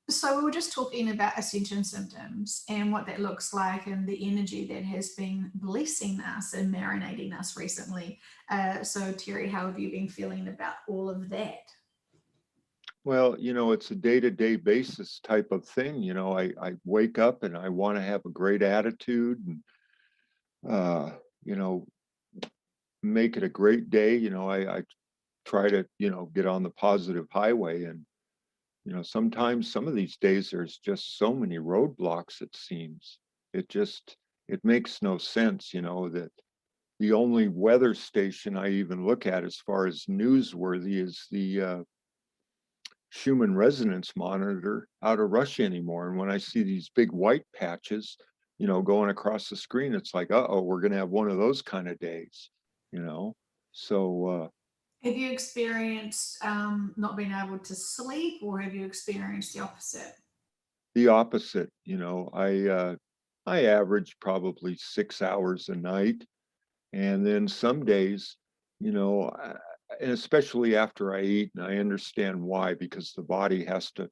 So we were just talking about ascension symptoms and what that looks like and the energy that has been blessing us and marinating us recently. So Terry, how have you been feeling about all of that? Well, it's a day-to-day basis type of thing. I wake up and I want to have a great attitude and, uh, you know, make it a great day. I try to, get on the positive highway. And, sometimes some of these days there's just so many roadblocks, it seems. It makes no sense, that the only weather station I even look at as far as newsworthy is the Schumann resonance monitor out of Russia anymore. And when I see these big white patches, going across the screen, it's like, uh-oh, we're going to have one of those kind of days, you know? So Have you experienced not being able to sleep, or have you experienced the opposite? the opposite, I average probably 6 hours a night. And then some days, and especially after I eat, and I understand why, because the body has to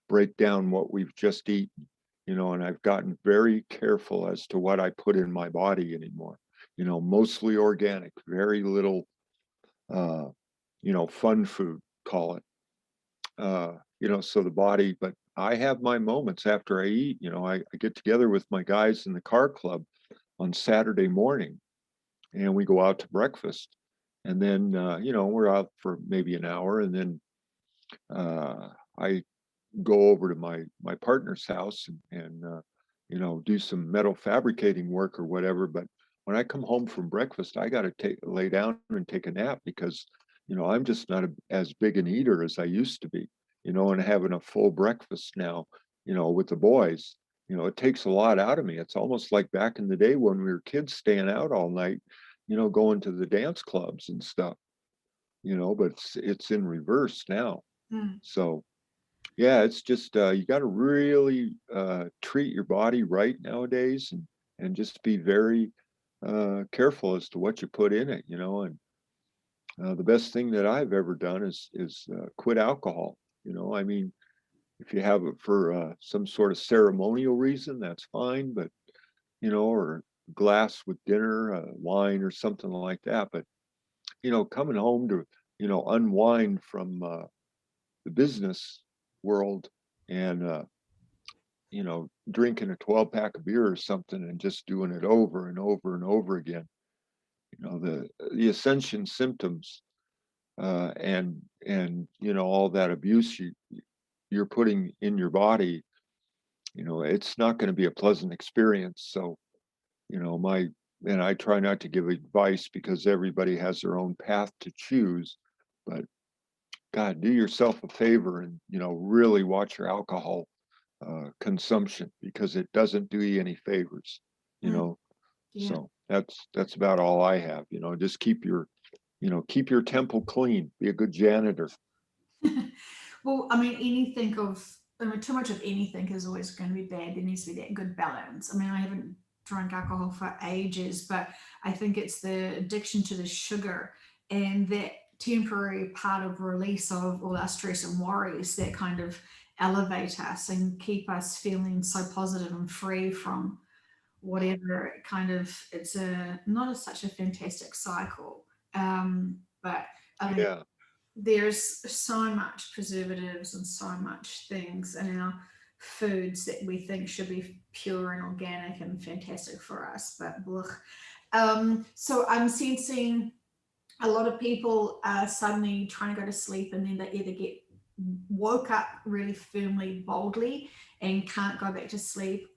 break down what we've just eaten, and I've gotten very careful as to what I put in my body anymore, mostly organic, very little, uh, fun food, call it, so the body, but I have my moments after I eat, I get together with my guys in the car club on Saturday morning and we go out to breakfast. And then, we're out for maybe an hour. And then I go over to my partner's house and do some metal fabricating work or whatever. But when I come home from breakfast, I got to lay down and take a nap because, I'm just not as big an eater as I used to be, and having a full breakfast now, with the boys. It takes a lot out of me. It's almost like back in the day when we were kids staying out all night, going to the dance clubs and stuff, but it's in reverse now. Mm. So yeah, it's just you got to really treat your body right nowadays and just be very careful as to what you put in it, and the best thing that I've ever done is quit alcohol. I mean, if you have it for some sort of ceremonial reason, that's fine, but or glass with dinner, wine or something like that. But coming home to unwind from the business world and drinking a 12 pack of beer or something and just doing it over and over and over again. The ascension symptoms and all that abuse you're putting in your body. It's not going to be a pleasant experience. So my and I try not to give advice because everybody has their own path to choose, but God, do yourself a favor and really watch your alcohol consumption because it doesn't do you any favors. You Mm. know, Yeah. so that's about all I have. Just keep your temple clean. Be a good janitor. Well, I mean, too much of anything is always going to be bad. There needs to be that good balance. I mean, I haven't drunk alcohol for ages, but I think it's the addiction to the sugar and that temporary part of release of all our stress and worries that kind of elevate us and keep us feeling so positive and free from whatever kind of it's a not a, such a fantastic cycle. But I mean, Yeah, there's so much preservatives and so much things in our foods that we think should be pure and organic and fantastic for us, but blech. So I'm sensing a lot of people are suddenly trying to go to sleep and then they either get woke up really firmly boldly and can't go back to sleep,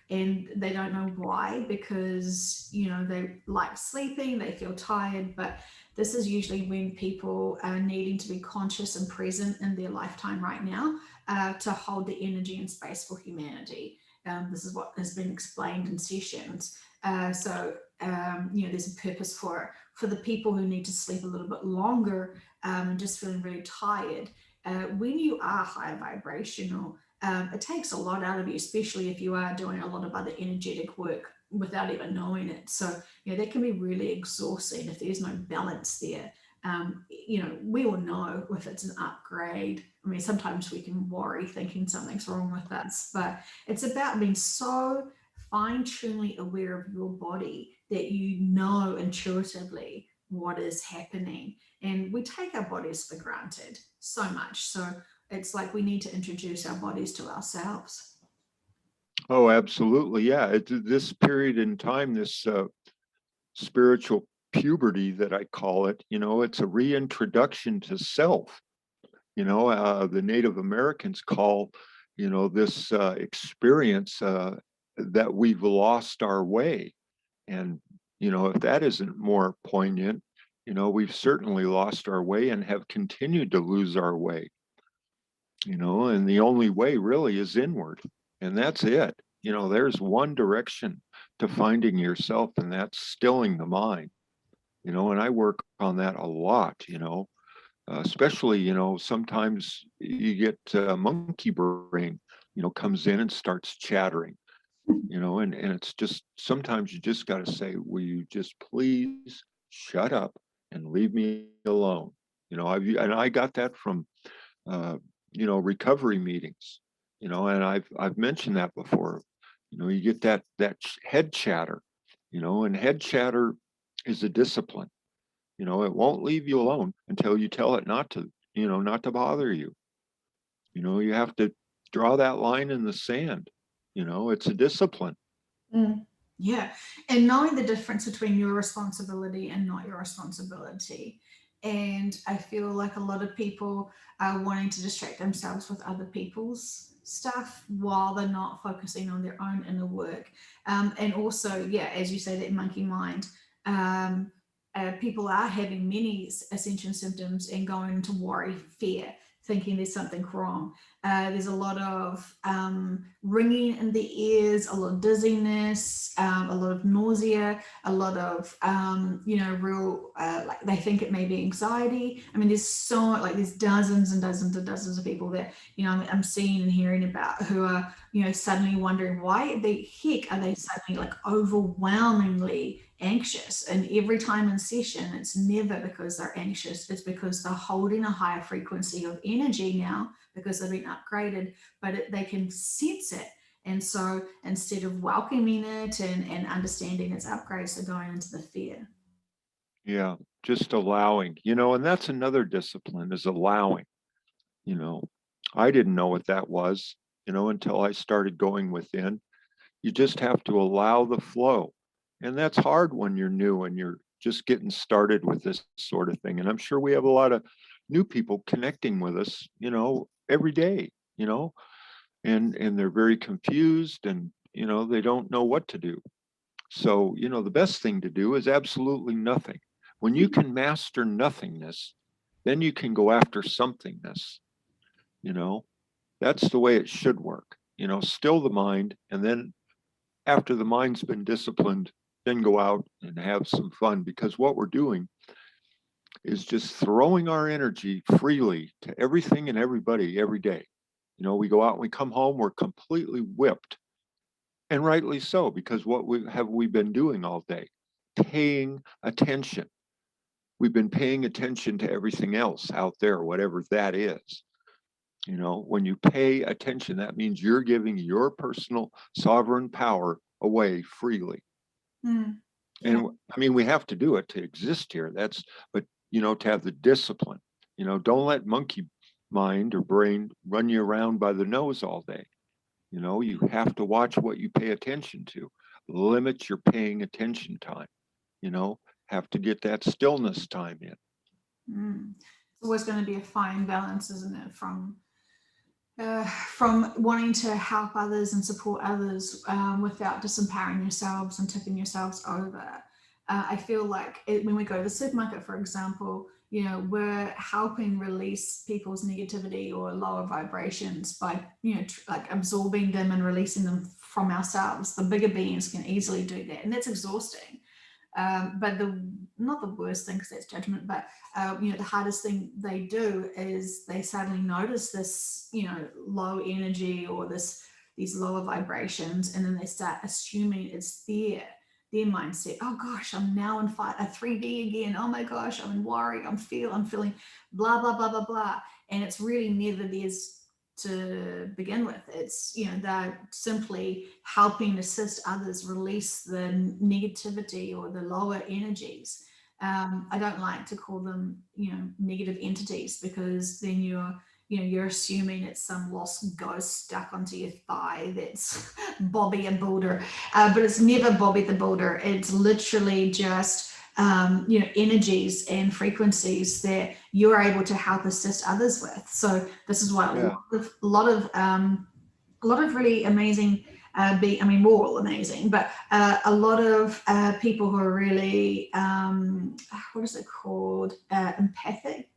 and they don't know why, because they like sleeping, they feel tired, but this is usually when people are needing to be conscious and present in their lifetime right now, to hold the energy and space for humanity. This is what has been explained in sessions. There's a purpose for the people who need to sleep a little bit longer, and just feeling really tired. When you are high vibrational, it takes a lot out of you, especially if you are doing a lot of other energetic work without even knowing it. So, that can be really exhausting if there's no balance there. We all know if it's an upgrade. I mean, sometimes we can worry thinking something's wrong with us, but it's about being so fine-tunedly aware of your body that you know intuitively what is happening. And we take our bodies for granted so much. So it's like we need to introduce our bodies to ourselves. Oh, absolutely. Yeah. This period in time, this spiritual puberty that I call it, it's a reintroduction to self. The Native Americans call, this experience that we've lost our way. And, if that isn't more poignant, we've certainly lost our way and have continued to lose our way, and the only way really is inward. And that's it. There's one direction to finding yourself, and that's stilling the mind, and I work on that a lot, especially, sometimes you get monkey brain, comes in and starts chattering, and it's just sometimes you just got to say, will you just please shut up and leave me alone? I got that from, uh, recovery meetings, and I've mentioned that before. You get that head chatter, and head chatter is a discipline. It won't leave you alone until you tell it not to bother you. You have to draw that line in the sand. It's a discipline. Mm, yeah. And knowing the difference between your responsibility and not your responsibility. And I feel like a lot of people are wanting to distract themselves with other people's stuff while they're not focusing on their own inner work. And also, yeah, as you say, that monkey mind. Um, People are having many ascension symptoms and going into worry, fear, thinking there's something wrong. There's a lot of ringing in the ears, a lot of dizziness, a lot of nausea, a lot of, real, like they think it may be anxiety. I mean, there's dozens and dozens and dozens of people that, I'm seeing and hearing about who are, suddenly wondering why the heck are they suddenly like overwhelmingly anxious. And every time in session, it's never because they're anxious, it's because they're holding a higher frequency of energy now because they've been upgraded, but they can sense it. And so instead of welcoming it and understanding its upgrades, they're going into the fear. Yeah, just allowing, and that's another discipline is allowing, you know. I didn't know what that was, until I started going within. You just have to allow the flow. And that's hard when you're new and you're just getting started with this sort of thing. And I'm sure we have a lot of new people connecting with us, every day, you know, and they're very confused and, they don't know what to do. So, the best thing to do is absolutely nothing. When you can master nothingness, then you can go after somethingness, you know. That's the way it should work. Still the mind, and then after the mind's been disciplined, then go out and have some fun, because what we're doing is just throwing our energy freely to everything and everybody every day. We go out and we come home, we're completely whipped, and rightly so, because what we been doing all day? Paying attention. We've been paying attention to everything else out there, whatever that is. When you pay attention, that means you're giving your personal sovereign power away freely. Mm, yeah. And I mean, we have to do it to exist here. But, to have the discipline, don't let monkey mind or brain run you around by the nose all day. You have to watch what you pay attention to, limit your paying attention time, you know, have to get that stillness time in. Mm. It's always going to be a fine balance, isn't it? From wanting to help others and support others without disempowering yourselves and tipping yourselves over. I feel like when we go to the supermarket, for example, we're helping release people's negativity or lower vibrations by, like absorbing them and releasing them from ourselves. The bigger beings can easily do that, and that's exhausting. But not the worst thing because that's judgment, but the hardest thing they do is they suddenly notice this, low energy or these lower vibrations, and then they start assuming it's there. their mindset. Oh gosh, I'm now in a 3D again. Oh my gosh, I'm in worry. I'm feeling blah blah blah blah blah. And it's really never theirs to begin with. It's, they're simply helping assist others release the negativity or the lower energies. I don't like to call them, negative entities, because then you're assuming it's some lost ghost stuck onto your thigh that's Bobby a Builder. But it's never Bobby the Builder. It's literally just energies and frequencies that you're able to help assist others with. So this is what Yeah. a lot of really amazing we're all amazing, but a lot of people who are really what is it called, empathic,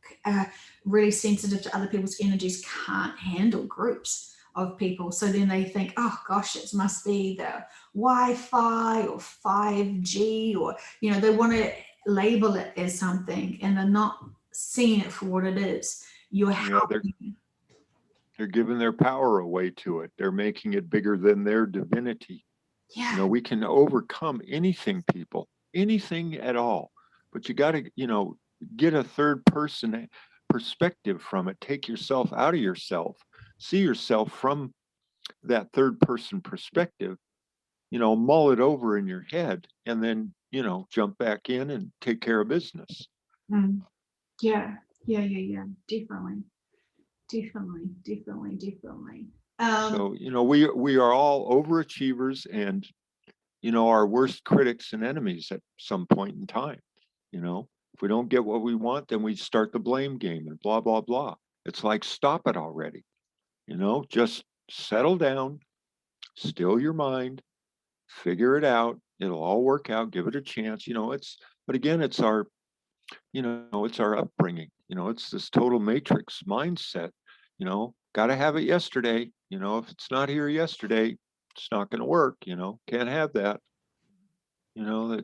really sensitive to other people's energies, can't handle groups of people. So then they think, oh gosh, it must be the Wi-Fi or 5G, or they want to label it as something, and they're not seeing it for what it is. You're Yeah, helping. they're giving their power away to it. They're making it bigger than their divinity. Yeah. We can overcome anything, people, anything at all. But you got to, get a third person perspective from it. Take yourself out of yourself, see yourself from that third person perspective, mull it over in your head, and then, jump back in and take care of business. Mm. Yeah, yeah. Definitely, definitely. So, we are all overachievers and, our worst critics and enemies at some point in time. If we don't get what we want, then we start the blame game and blah, blah, blah. It's like, stop it already. Just settle down, still your mind, figure it out. It'll all work out. Give it a chance. But again, it's our upbringing. It's this total matrix mindset. Got to have it yesterday. If it's not here yesterday, it's not going to work. Can't have that.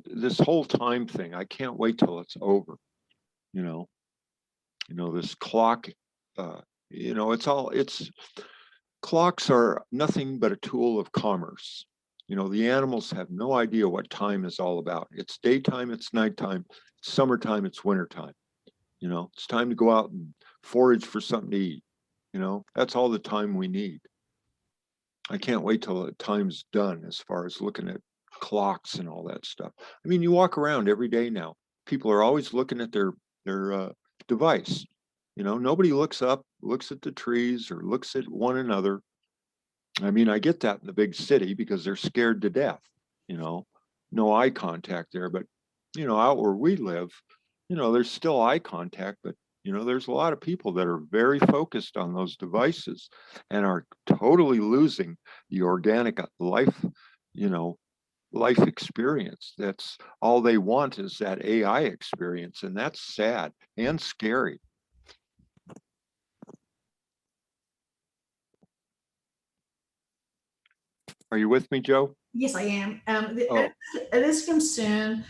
This whole time thing, I can't wait till it's over. You know, this clock, uh, it's clocks are nothing but a tool of commerce. The animals have no idea what time is all about. It's daytime, it's nighttime, it's summertime, it's wintertime. It's time to go out and forage for something to eat. That's all the time we need. I can't wait till the time's done as far as looking at clocks and all that stuff. I mean, you walk around every day now. People are always looking at their device. Nobody looks up, looks at the trees, or looks at one another. I mean, I get that in the big city because they're scared to death. No eye contact there, but out where we live, there's still eye contact, but there's a lot of people that are very focused on those devices and are totally losing the organic life, life experience. That's all they want, is that AI experience. And that's sad and scary. Are you with me, Joe? Yes, I am. Oh, It is concern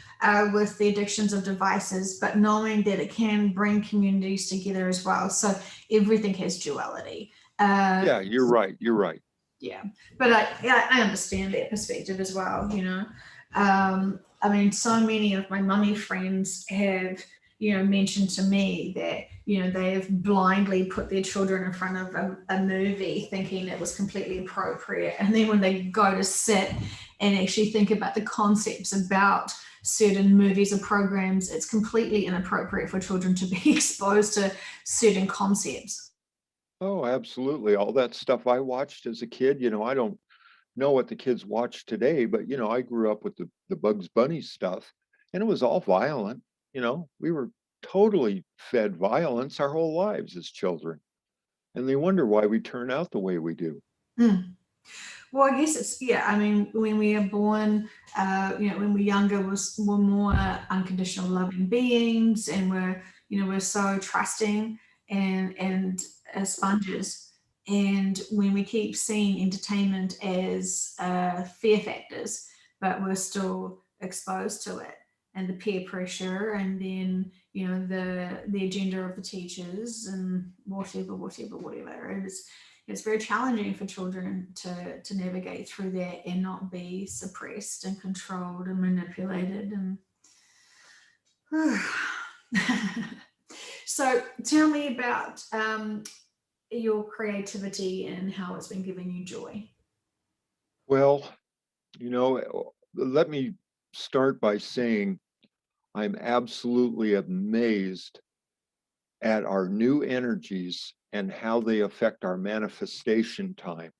with the addictions of devices, but knowing that it can bring communities together as well. So everything has duality. yeah, you're right. You're right. Yeah, but I understand that perspective as well. So many of my mummy friends have mentioned to me that they have blindly put their children in front of a movie thinking it was completely appropriate, and then when they go to sit and actually think about the concepts about certain movies or programs, it's completely inappropriate for children to be exposed to certain concepts. Oh, absolutely. All that stuff I watched as a kid, I don't know what the kids watch today, but I grew up with the Bugs Bunny stuff, and it was all violent. We were totally fed violence our whole lives as children, and they wonder why we turn out the way we do. Mm. Well, I guess it's, yeah. I mean, when we are born, when we're younger, we're more unconditional loving beings, and we're so trusting and as sponges. And when we keep seeing entertainment as fear factors, but we're still exposed to it, and the peer pressure, and then the agenda of the teachers, and whatever it is. it's very challenging for children to navigate through that and not be suppressed and controlled and manipulated. And so tell me about your creativity and how it's been giving you joy. Well, let me start by saying I'm absolutely amazed at our new energies and how they affect our manifestation time.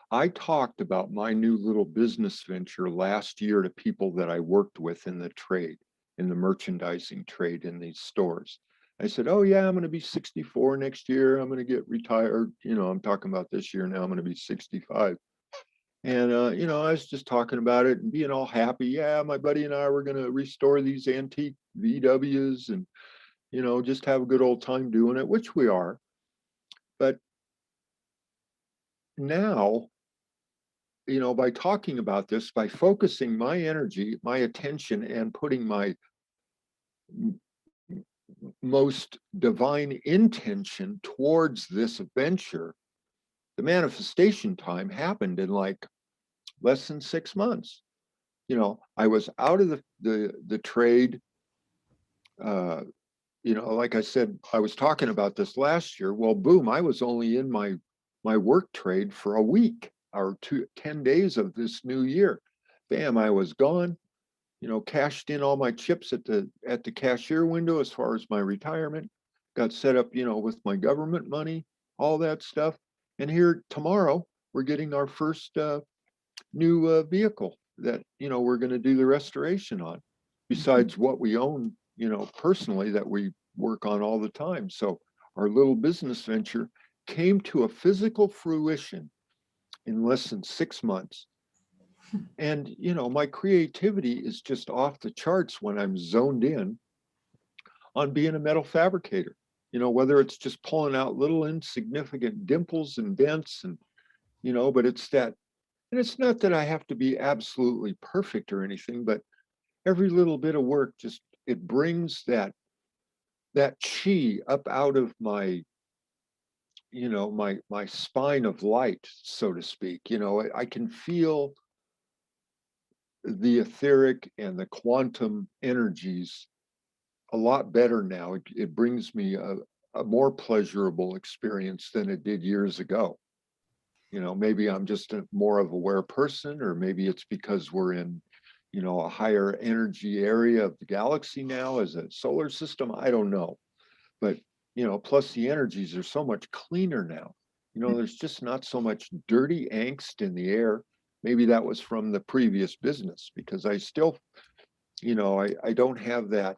I talked about my new little business venture last year to people that I worked with in the trade, in the merchandising trade in these stores. I said, oh yeah, I'm going to be 64 next year. I'm going to get retired. I'm talking about this year now, I'm going to be 65. And, I was just talking about it and being all happy. Yeah, my buddy and I were going to restore these antique VWs and, just have a good old time doing it, which we are. But now, by talking about this, by focusing my energy, my attention, and putting my most divine intention towards this venture, the manifestation time happened in like less than 6 months. I was out of the trade. Like I said, I was talking about this last year. Well, boom, I was only in my work trade for a week or 10 days of this new year. Bam, I was gone. Cashed in all my chips at the cashier window as far as my retirement. Got set up, with my government money, all that stuff. And here tomorrow, we're getting our first new vehicle that we're going to do the restoration on, besides what we own personally that we work on all the time. So our little business venture came to a physical fruition in less than 6 months. And my creativity is just off the charts when I'm zoned in on being a metal fabricator, whether it's just pulling out little insignificant dimples and dents and but it's that. And it's not that I have to be absolutely perfect or anything, but every little bit of work it brings that chi up out of my my spine of light, so to speak. I can feel the etheric and the quantum energies a lot better now. It brings me a more pleasurable experience than it did years ago. Maybe I'm just a more of aware person, or maybe it's because we're in, a higher energy area of the galaxy now as a solar system. I don't know. But, plus the energies are so much cleaner now. There's just not so much dirty angst in the air. Maybe that was from the previous business, because I still, I don't have that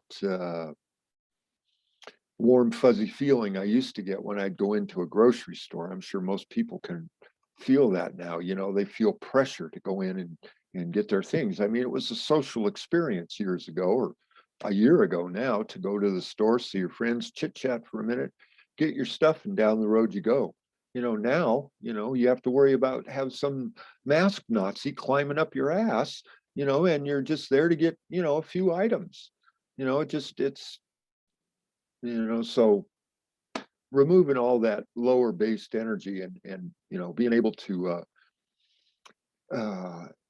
warm, fuzzy feeling I used to get when I'd go into a grocery store. I'm sure most people can feel that now. They feel pressure to go in and get their things. I mean, it was a social experience years ago, or a year ago now, to go to the store, see your friends, chit chat for a minute, get your stuff, and down the road you go. Now, you have to worry about have some masked Nazi climbing up your ass, and you're just there to get, a few items. It's so removing all that lower based energy and being able to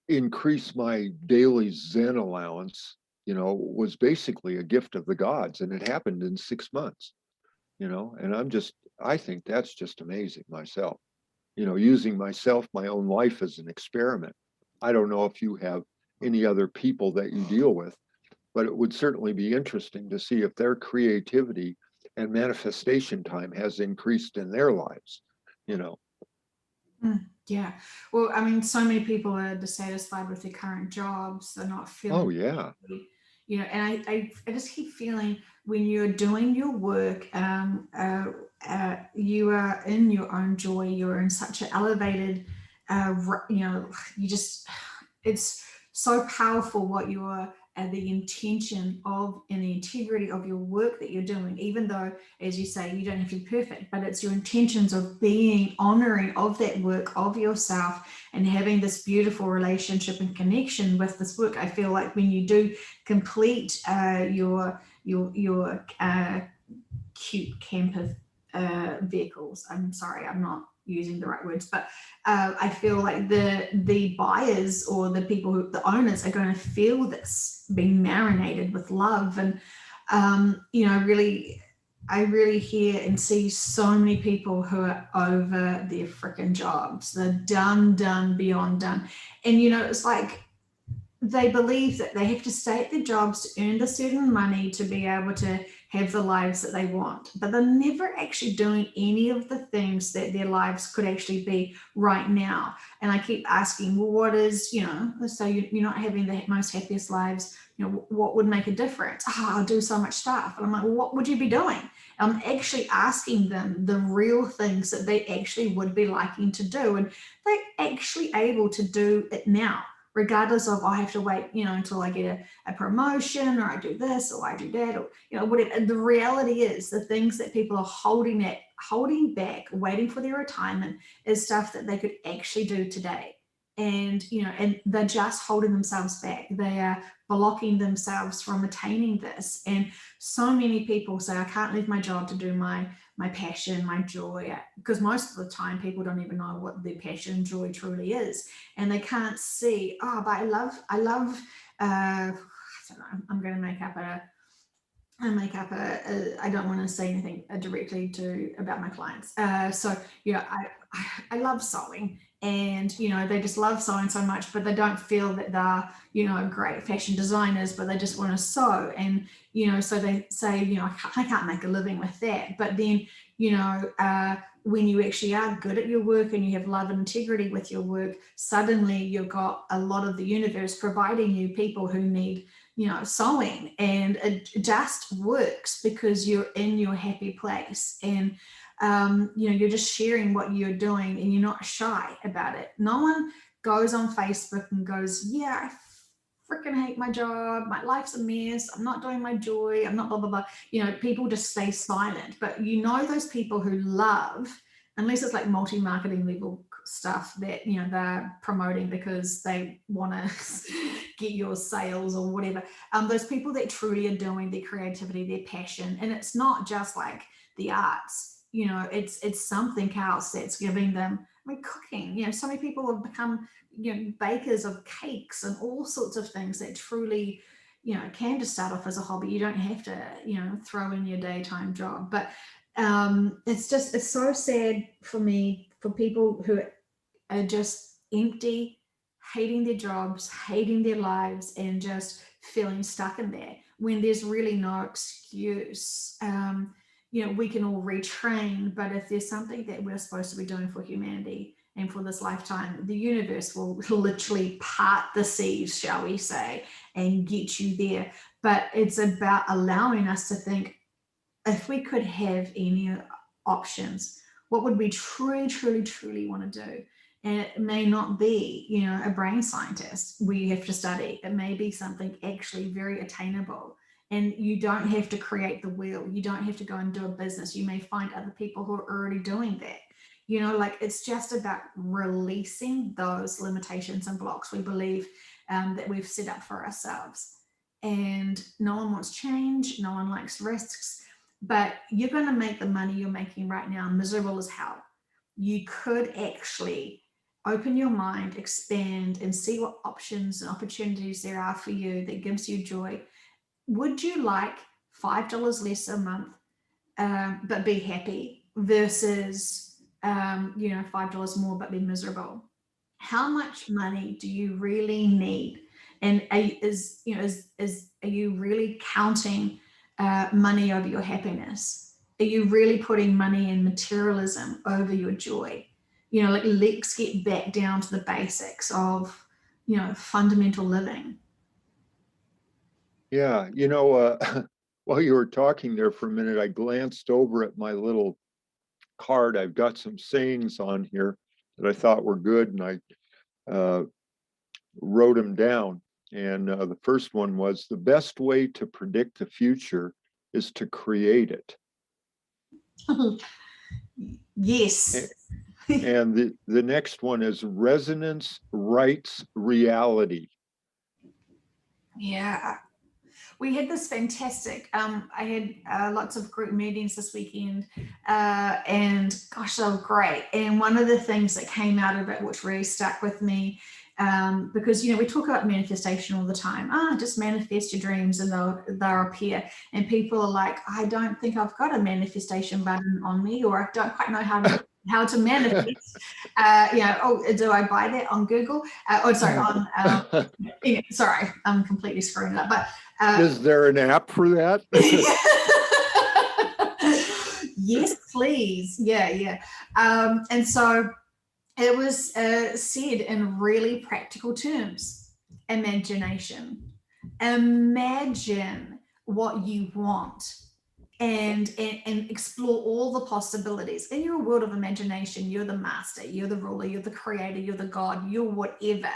increase my daily Zen allowance, was basically a gift of the gods, and it happened in 6 months. And I think that's just amazing myself. Using myself, my own life, as an experiment. I don't know if you have any other people that you deal with, but it would certainly be interesting to see if their creativity and manifestation time has increased in their lives. Yeah. Well, I mean, so many people are dissatisfied with their current jobs. They're not feeling, Oh yeah. and I just keep feeling when you're doing your work, you are in your own joy. You're in such an elevated, you just, it's so powerful what you are, the intention of and the integrity of your work that you're doing, even though, as you say, you don't have to be perfect, but it's your intentions of being honoring of that work, of yourself, and having this beautiful relationship and connection with this work. I feel like when you do complete your cute camp of vehicles. I'm sorry, I'm not using the right words, but I feel like the buyers or the people who, the owners, are going to feel this being marinated with love. And really, I really hear and see so many people who are over their freaking jobs. They're done beyond done. And it's like they believe that they have to stay at their jobs to earn the certain money to be able to have the lives that they want, but they're never actually doing any of the things that their lives could actually be right now. And I keep asking, well, what is, let's say you're not having the most happiest lives, what would make a difference? I'll do so much stuff. And I'm like, well, what would you be doing? I'm actually asking them the real things that they actually would be liking to do, and they're actually able to do it now, regardless of I have to wait, until I get a promotion, or I do this, or I do that, or whatever. The reality is the things that people are holding back, waiting for their retirement, is stuff that they could actually do today. And and they're just holding themselves back. They are blocking themselves from attaining this. And so many people say, I can't leave my job to do my passion, my joy, because most of the time people don't even know what their passion and joy truly is, and they can't see, but I love I don't know, I'm going to make up I don't want to say anything directly about my clients. I love sewing, and they just love sewing so much, but they don't feel that they're great fashion designers, but they just want to sew. And so they say, I can't make a living with that. But then when you actually are good at your work and you have love and integrity with your work, suddenly you've got a lot of the universe providing you people who need sewing, and it just works because you're in your happy place. And you're just sharing what you're doing, and you're not shy about it. No one goes on Facebook and goes, yeah, I freaking hate my job, my life's a mess, I'm not doing my joy, I'm not blah blah blah. People just stay silent. But those people who love, unless it's like multi-marketing level stuff that they're promoting because they want to get your sales or whatever, those people that truly are doing their creativity, their passion, and it's not just like the arts, it's something else that's giving them, cooking. So many people have become bakers of cakes and all sorts of things that truly can just start off as a hobby. You don't have to throw in your daytime job. But it's so sad for me, for people who are just empty, hating their jobs, hating their lives, and just feeling stuck in there when there's really no excuse. We can all retrain, but if there's something that we're supposed to be doing for humanity and for this lifetime, the universe will literally part the seas, shall we say, and get you there. But it's about allowing us to think, if we could have any options, what would we truly, truly, truly want to do? And it may not be, a brain scientist we have to study. It may be something actually very attainable. And you don't have to create the wheel. You don't have to go and do a business. You may find other people who are already doing that. It's just about releasing those limitations and blocks we believe that we've set up for ourselves. And no one wants change. No one likes risks. But you're going to make the money you're making right now miserable as hell. You could actually open your mind, expand, and see what options and opportunities there are for you that gives you joy. Would you like $5 less a month, but be happy, versus $5 more but be miserable? How much money do you really need? And are you really counting money over your happiness? Are you really putting money and materialism over your joy? Let's get back down to the basics of fundamental living. Yeah, while you were talking there for a minute, I glanced over at my little card. I've got some sayings on here that I thought were good, and I wrote them down. And the first one was, the best way to predict the future is to create it. Yes. And the next one is, resonance writes reality. Yeah. we had this fantastic, I had lots of group meetings this weekend, and gosh, they were great. And one of the things that came out of it, which really stuck with me, because we talk about manifestation all the time. Just manifest your dreams and they'll appear. And people are like, I don't think I've got a manifestation button on me, or I don't quite know how to manifest. Do I buy that on Google? Sorry, on sorry, I'm completely screwing it up. But is there an app for that? Yes, please. Yeah. And so it was said in really practical terms. Imagination. Imagine what you want and explore all the possibilities. In your world of imagination, you're the master, you're the ruler, you're the creator, you're the God, you're whatever.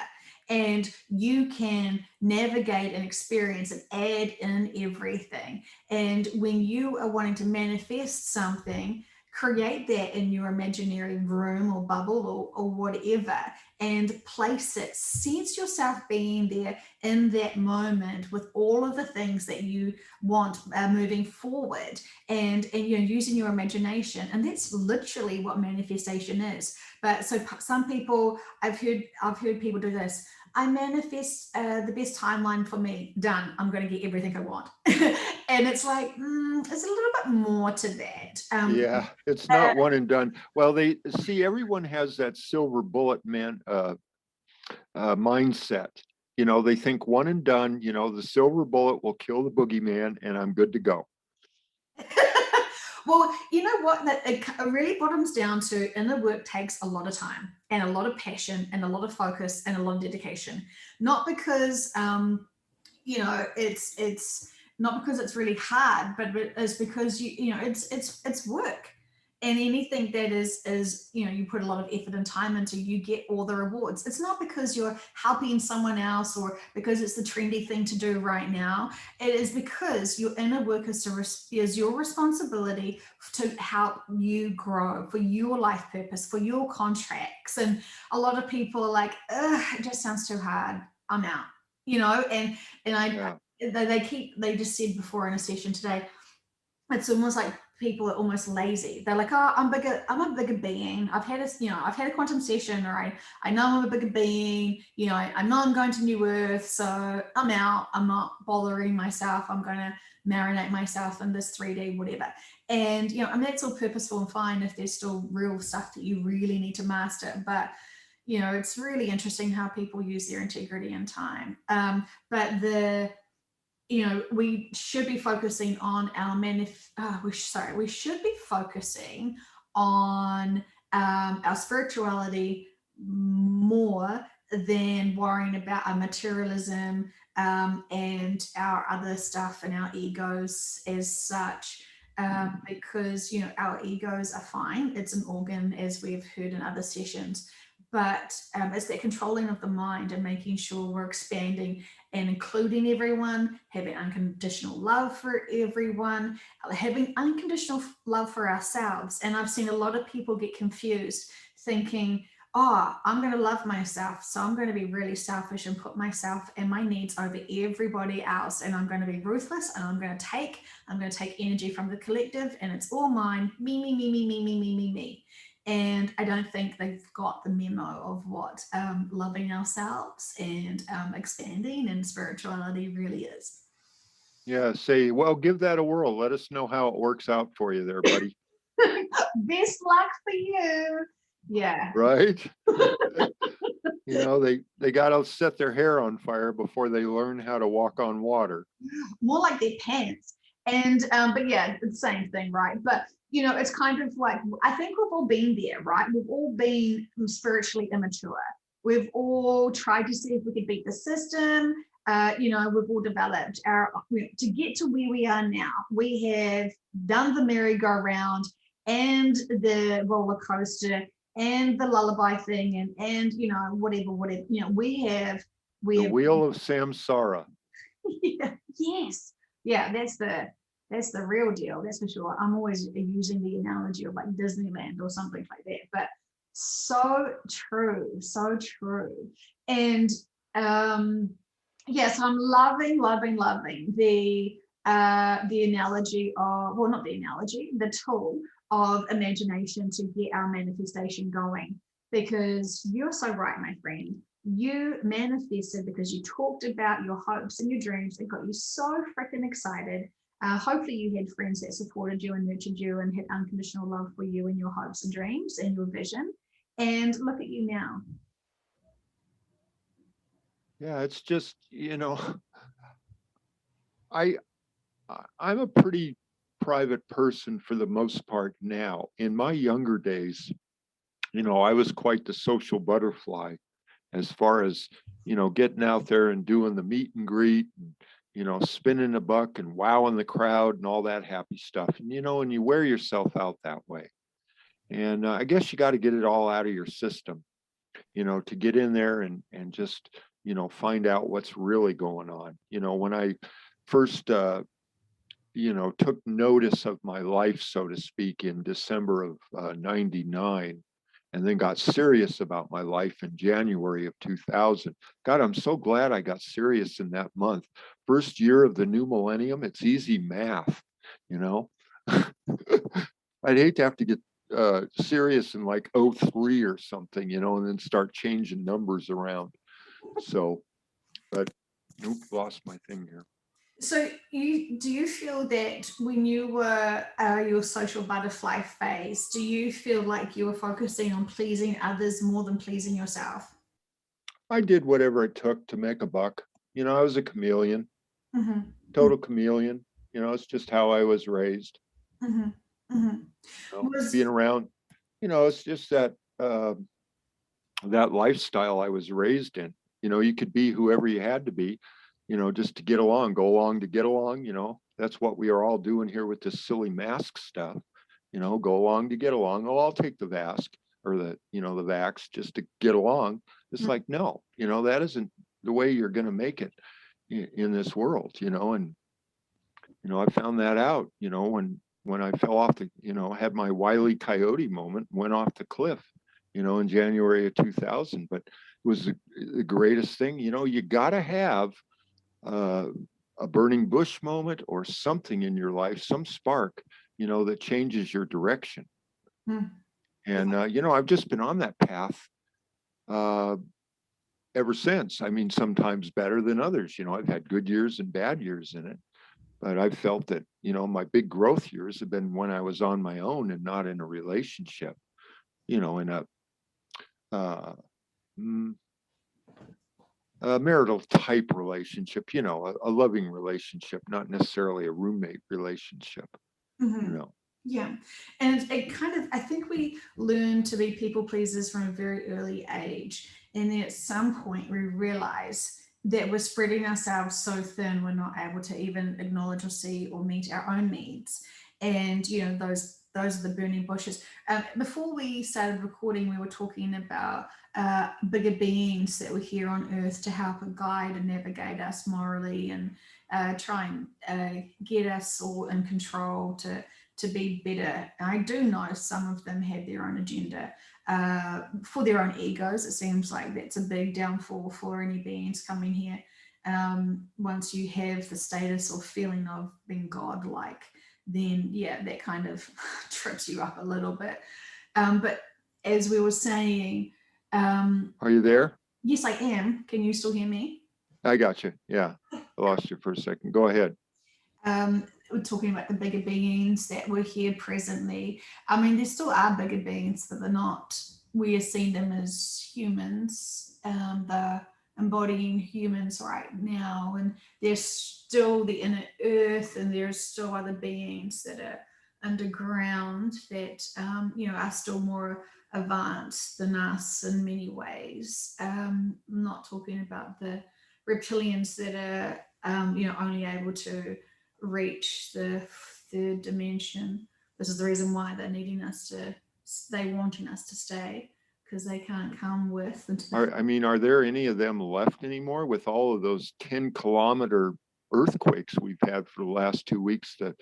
And you can navigate and experience and add in everything. And when you are wanting to manifest something, create that in your imaginary room or bubble or whatever, and place it. Sense yourself being there in that moment with all of the things that you want moving forward, and using your imagination. And that's literally what manifestation is. But so some people, I've heard people do this. I manifest the best timeline for me. Done. I'm going to get everything I want. And it's like, there's a little bit more to that. Yeah, it's not one and done. Well, they see everyone has that silver bullet mindset. They think one and done. The silver bullet will kill the boogeyman, and I'm good to go. Well, you know what? That it really bottoms down to inner work takes a lot of time and a lot of passion and a lot of focus and a lot of dedication. Not because it's not because it's really hard, but it's because it's work. And anything that is you put a lot of effort and time into, you get all the rewards. It's not because you're helping someone else or because it's the trendy thing to do right now. It is because your inner work is your responsibility to help you grow for your life purpose, for your contracts. And a lot of people are like, ugh, it just sounds too hard, I'm out. And Yeah. they just said before in a session today, it's almost like people are almost lazy. They're like, oh, I'm a bigger being. I've had a quantum session, or I know I'm a bigger being. I know I'm going to New Earth, so I'm out. I'm not bothering myself. I'm going to marinate myself in this 3D whatever. And that's all purposeful and fine if there's still real stuff that you really need to master. But it's really interesting how people use their integrity and time. But we should be focusing on we should be focusing on our spirituality more than worrying about our materialism and our other stuff and our egos as such. Because our egos are fine. It's an organ, as we've heard in other sessions, but it's that controlling of the mind and making sure we're expanding and including everyone, having unconditional love for everyone, having unconditional love for ourselves. And I've seen a lot of people get confused thinking, oh, I'm going to love myself, so I'm going to be really selfish and put myself and my needs over everybody else, and I'm going to be ruthless, and I'm going to take energy from the collective, and it's all mine, me. And I don't think they've got the memo of what loving ourselves and expanding and spirituality really is. Yeah, well, give that a whirl. Let us know how it works out for you there, buddy. Best luck for you. Yeah. Right? They got to set their hair on fire before they learn how to walk on water. More like their pants. And but yeah, it's the same thing, right? But it's kind of like, I think we've all been there, right? We've all been spiritually immature. We've all tried to see if we could beat the system. We've all developed to get to where we are now. We have done the merry-go-round and the roller coaster and the lullaby thing and whatever. We have the wheel of samsara. Yeah, yes. Yeah, that's the real deal, that's for sure. I'm always using the analogy of like Disneyland or something like that, but so true. And Yes, I'm loving the analogy of, well, not the analogy, the tool of imagination to get our manifestation going. Because you're so right, my friend. You manifested because you talked about your hopes and your dreams that got you so freaking excited. Hopefully, you had friends that supported you and nurtured you and had unconditional love for you and your hopes and dreams and your vision. And look at you now. Yeah, it's just, I I'm a pretty private person for the most part now. In my younger days, I was quite the social butterfly as far as, getting out there and doing the meet and greet, and, spinning a buck and wowing the crowd and all that happy stuff. And you wear yourself out that way. And I guess you got to get it all out of your system, to get in there and just, find out what's really going on. When I first, took notice of my life, so to speak, in December of 99, and then got serious about my life in January of 2000. God, I'm so glad I got serious in that month. First year of the new millennium, it's easy math, you know? I'd hate to have to get serious in like '03 or something, and then start changing numbers around. So, but nope, lost my thing here. So do you feel that when you were your social butterfly phase, do you feel like you were focusing on pleasing others more than pleasing yourself? I did whatever it took to make a buck. I was a chameleon, Mm-hmm. total chameleon. It's just how I was raised. Mm-hmm. Mm-hmm. Being Was around, it's just that lifestyle I was raised in. You could be whoever you had to be, just to get along, go along to get along. That's what we are all doing here with this silly mask stuff. Go along to get along. Oh, I'll take the vax or the vax just to get along. It's like, no, that isn't the way you're going to make it in this world, and I found that out, when I fell off the, had my Wile E. Coyote moment, went off the cliff, in January of 2000. But it was the greatest thing. You got to have uh, a burning bush moment or something in your life, some spark, that changes your direction. mm, And, I've just been on that path uh, ever since. I mean, sometimes better than others. I've had good years and bad years in it. But I felt that, my big growth years have been when I was on my own and not in a relationship, in uh, mm, a marital type relationship, a loving relationship, not necessarily a roommate relationship, you mm-hmm. know. Yeah. And it kind of, I think we learn to be people pleasers from a very early age. And then at some point we realize that we're spreading ourselves so thin, we're not able to even acknowledge or see or meet our own needs. And, those are the burning bushes. Before we started recording, we were talking about bigger beings that were here on earth to help and guide and navigate us morally and try and get us all in control to be better. I do know some of them had their own agenda for their own egos. It seems like that's a big downfall for any beings coming here. Once you have the status or feeling of being godlike, then yeah, that kind of trips you up a little bit. But as we were saying, Are you there? yes, I am. Can you still hear me? I got you. Yeah. I lost you for a second. Go ahead. We're talking about the bigger beings that were here presently. I mean, there still are bigger beings, but they're not, we are seeing them as humans. They're embodying humans right now, and there's still the inner earth, and there's still other beings that are underground that, are still more advanced than us in many ways. I'm not talking about the reptilians that are, only able to reach the third dimension. This is the reason why they're needing us to, they wanting us to stay because they can't come with into the. Are there any of them left anymore with all of those 10-kilometer earthquakes we've had for the last 2 weeks? The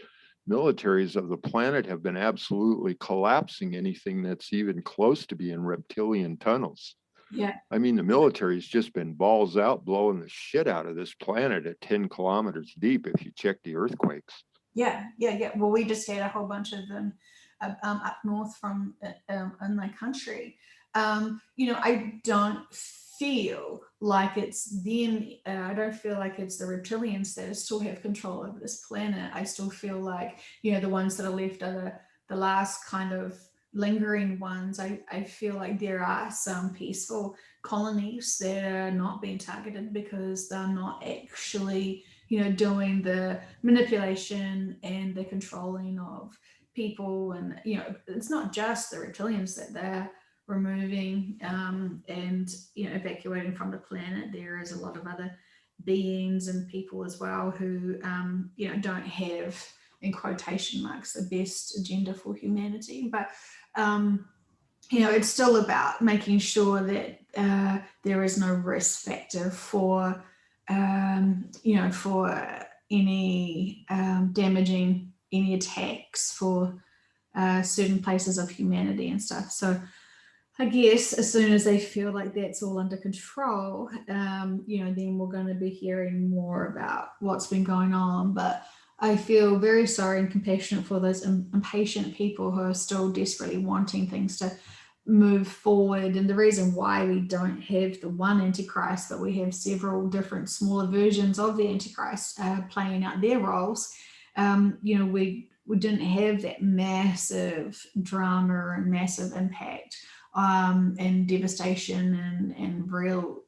militaries of the planet have been absolutely collapsing anything that's even close to being reptilian tunnels. Yeah. I mean, the military's just been balls out blowing the shit out of this planet at 10 kilometers deep if you check the earthquakes. Yeah, yeah, yeah. Well, we just had a whole bunch of them up north from in my country. I don't feel like it's them. I don't feel like it's the reptilians that still have control over this planet. I still feel like the ones that are left are the last kind of lingering ones. I feel like there are some peaceful colonies that are not being targeted because they're not actually doing the manipulation and the controlling of people. And, it's not just the reptilians that they're removing and, evacuating from the planet. There is a lot of other beings and people as well who, don't have, in quotation marks, the best agenda for humanity. But, it's still about making sure that there is no risk factor for for any damaging any attacks for certain places of humanity and stuff. So I guess as soon as they feel like that's all under control, then we're going to be hearing more about what's been going on. But I feel very sorry and compassionate for those impatient people who are still desperately wanting things to move forward. And the reason why we don't have the one Antichrist, but we have several different smaller versions of the Antichrist playing out their roles, we didn't have that massive drama and massive impact and devastation and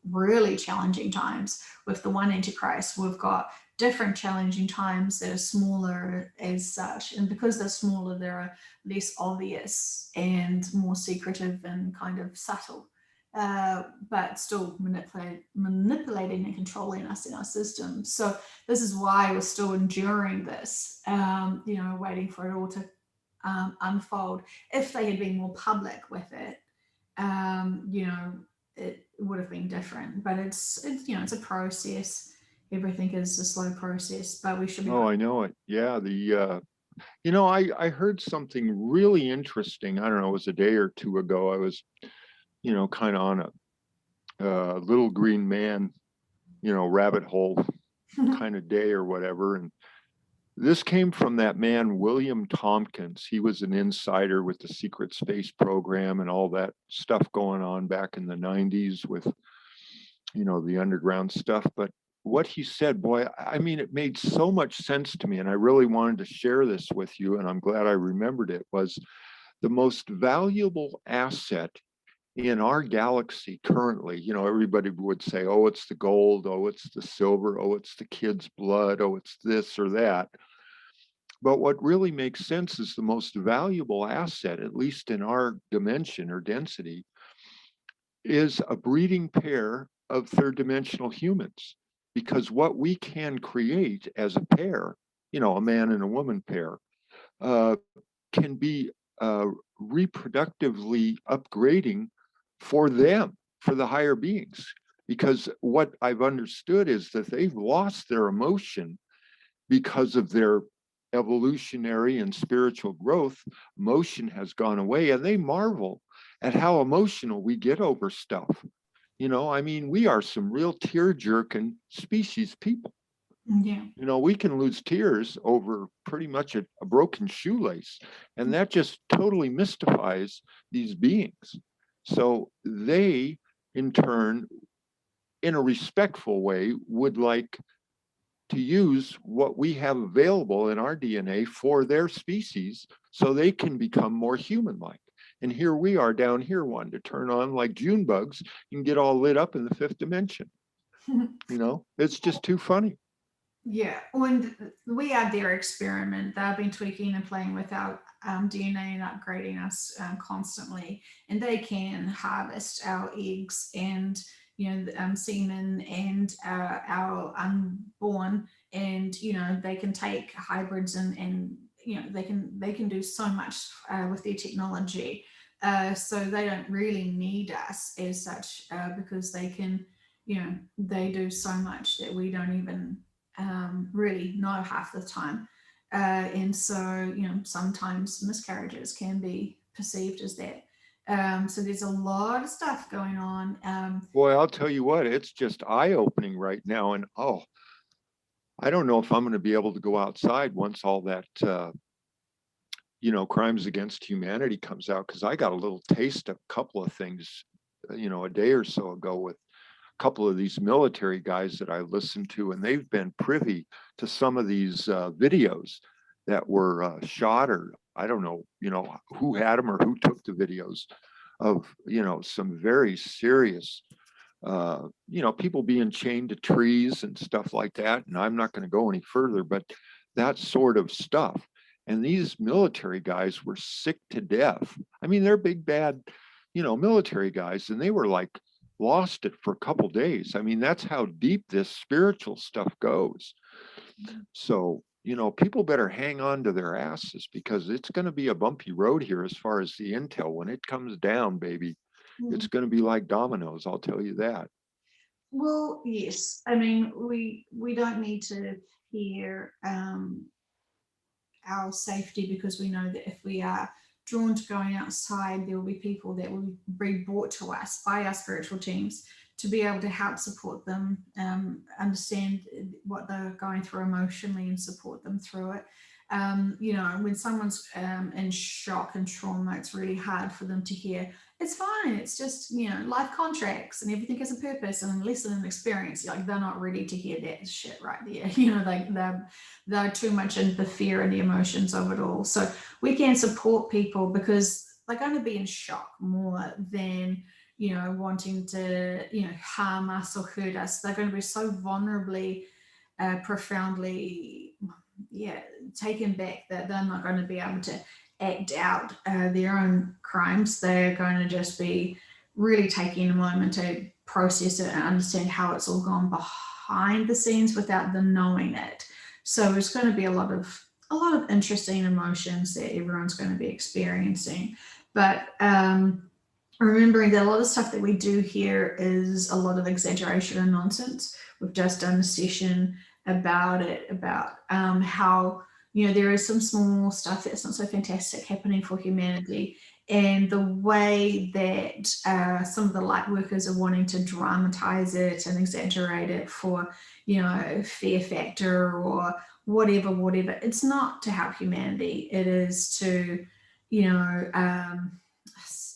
really challenging times. With the one Antichrist, we've got different challenging times that are smaller as such. And because they're smaller, they're less obvious and more secretive and kind of subtle. But still manipulating and controlling us in our system. So this is why we're still enduring this, waiting for it all to unfold. If they had been more public with it, it would have been different. But it's a process. Everything is a slow process, but we should be. Oh, I know it. Yeah, I heard something really interesting. I don't know, it was a day or two ago. I was, kind of on a little green man, rabbit hole kind of day or whatever. And this came from that man, William Tompkins. He was an insider with the secret space program and all that stuff going on back in the 90s with, the underground stuff. But what he said, boy, I mean, it made so much sense to me. And I really wanted to share this with you. And I'm glad I remembered it. Was the most valuable asset in our galaxy currently. Everybody would say, oh, it's the gold, oh, it's the silver, oh, it's the kid's blood, oh, it's this or that. But what really makes sense is the most valuable asset, at least in our dimension or density, is a breeding pair of third dimensional humans. Because what we can create as a pair, a man and a woman pair, uh, can be reproductively upgrading for them, for the higher beings. Because what I've understood is that they've lost their emotion because of their evolutionary and spiritual growth. Emotion has gone away, and they marvel at how emotional we get over stuff. I mean, we are some real tear jerking species people. Yeah. We can lose tears over pretty much a broken shoelace, and that just totally mystifies these beings. So they, in turn, in a respectful way, would like to use what we have available in our DNA for their species so they can become more human-like. And here we are down here wanting to turn on like June bugs and get all lit up in the fifth dimension. It's just too funny. Yeah, when we are their experiment, they've been tweaking and playing with our DNA and upgrading us constantly, and they can harvest our eggs and semen and our unborn, and they can take hybrids and they can do so much with their technology. So they don't really need us as such because they can, they do so much that we don't even really know half the time. And so, sometimes miscarriages can be perceived as that. So there's a lot of stuff going on. Boy, I'll tell you what, it's just eye-opening right now. And oh, I don't know if I'm going to be able to go outside once all that, crimes against humanity comes out, because I got a little taste of a couple of things, a day or so ago with a couple of these military guys that I listened to, and they've been privy to some of these videos that were shot, or I don't know, who had them or who took the videos of, some very serious, people being chained to trees and stuff like that. And I'm not going to go any further, but that sort of stuff. And these military guys were sick to death. I mean, they're big, bad, military guys, and they were like lost it for a couple days. I mean, that's how deep this spiritual stuff goes. So, people better hang on to their asses, because it's going to be a bumpy road here as far as the intel. When it comes down, baby, it's going to be like dominoes. I'll tell you that. Well, yes. I mean, we don't need to fear our safety, because we know that if we are drawn to going outside, there will be people that will be brought to us by our spiritual teams to be able to help support them, understand what they're going through emotionally and support them through it. When someone's in shock and trauma, it's really hard for them to hear, it's fine, it's just, life contracts and everything has a purpose and a lesson and experience. Like, they're not ready to hear that shit right there. Like they're too much in the fear and the emotions of it all. So we can support people because they're going to be in shock more than, wanting to, harm us or hurt us. They're going to be so vulnerably, profoundly, taken back that they're not going to be able to act out their own crimes. They're going to just be really taking a moment to process it and understand how it's all gone behind the scenes without them knowing it. So it's going to be a lot of interesting emotions that everyone's going to be experiencing. But remembering that a lot of stuff that we do here is a lot of exaggeration and nonsense. We've just done a session about it, about how, there is some small stuff that's not so fantastic happening for humanity, and the way that some of the light workers are wanting to dramatize it and exaggerate it for, fear factor or whatever. It's not to help humanity. It is to,